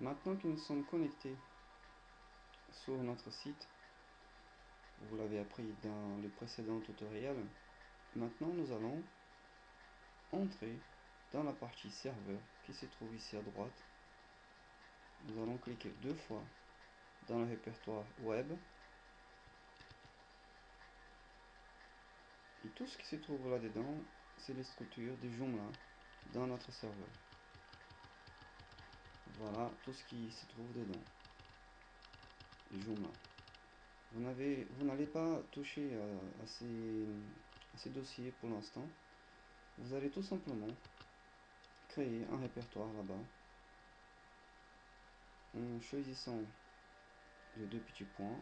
Maintenant que nous sommes connectés sur notre site, vous l'avez appris dans le précédent tutoriel, maintenant nous allons entrer dans la partie serveur qui se trouve ici à droite. Nous allons cliquer deux fois dans le répertoire web et tout ce qui se trouve là-dedans, c'est les structures de Joomla dans notre serveur. Voilà tout ce qui se trouve dedans. Joomla. Vous n'allez pas toucher à ces dossiers pour l'instant. Vous allez tout simplement créer un répertoire là-bas en choisissant les deux petits points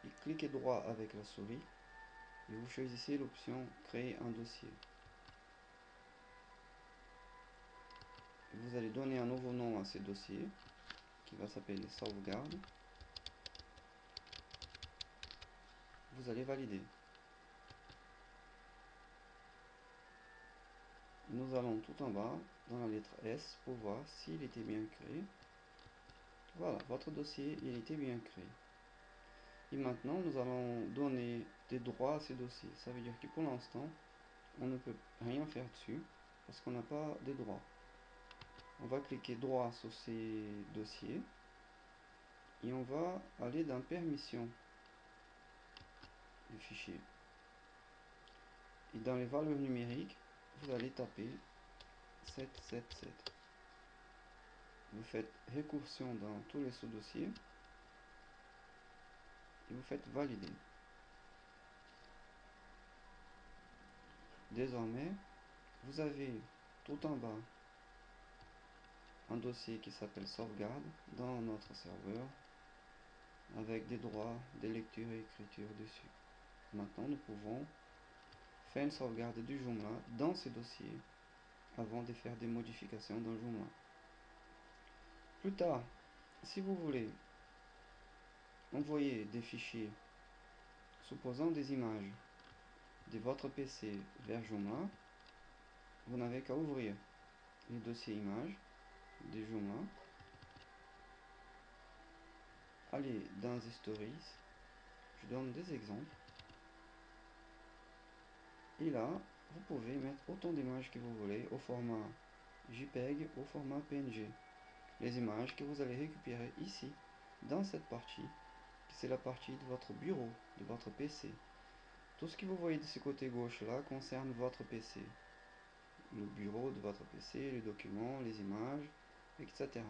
et cliquez droit avec la souris et vous choisissez l'option créer un dossier. Vous allez donner un nouveau nom à ce dossier qui va s'appeler sauvegarde. Vous allez valider. Nous allons tout en bas dans la lettre S pour voir s'il était bien créé. Voilà, votre dossier il était bien créé. Et maintenant nous allons donner des droits à ce dossier. Ça veut dire que pour l'instant on ne peut rien faire dessus parce qu'on n'a pas de droits. On va cliquer droit sur ces dossiers et on va aller dans permission du fichier. Et dans les valeurs numériques, vous allez taper 777. Vous faites récursion dans tous les sous-dossiers et vous faites valider. Désormais, vous avez tout en bas un dossier qui s'appelle sauvegarde dans notre serveur avec des droits de lecture et écriture dessus. Maintenant, nous pouvons faire une sauvegarde du Joomla dans ces dossiers avant de faire des modifications dans Joomla. Plus tard, si vous voulez envoyer des fichiers supposant des images de votre PC vers Joomla, vous n'avez qu'à ouvrir les dossiers images de Joomla, aller dans Stories, je donne des exemples, et là, vous pouvez mettre autant d'images que vous voulez au format JPEG ou au format PNG. Les images que vous allez récupérer ici, dans cette partie, c'est la partie de votre bureau, de votre PC. Tout ce que vous voyez de ce côté gauche là concerne votre PC. Le bureau de votre PC, les documents, les images, etc.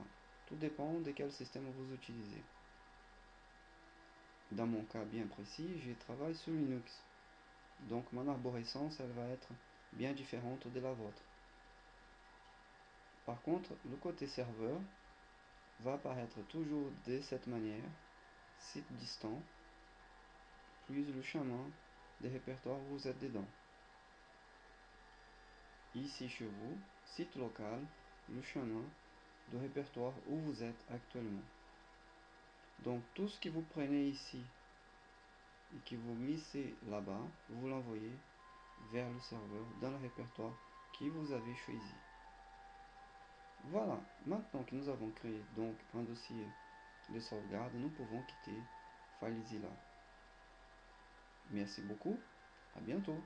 Tout dépend de quel système vous utilisez. Dans mon cas bien précis, je travaille sur Linux. Donc mon arborescence, elle va être bien différente de la vôtre. Par contre, le côté serveur va apparaître toujours de cette manière, site distant, plus le chemin des répertoires où vous êtes dedans. Ici chez vous, site local, le chemin de répertoire où vous êtes actuellement. Donc tout ce que vous prenez ici et que vous glissez là-bas, vous l'envoyez vers le serveur dans le répertoire que vous avez choisi. Voilà, maintenant que nous avons créé donc un dossier de sauvegarde, nous pouvons quitter FileZilla. Merci beaucoup, à bientôt.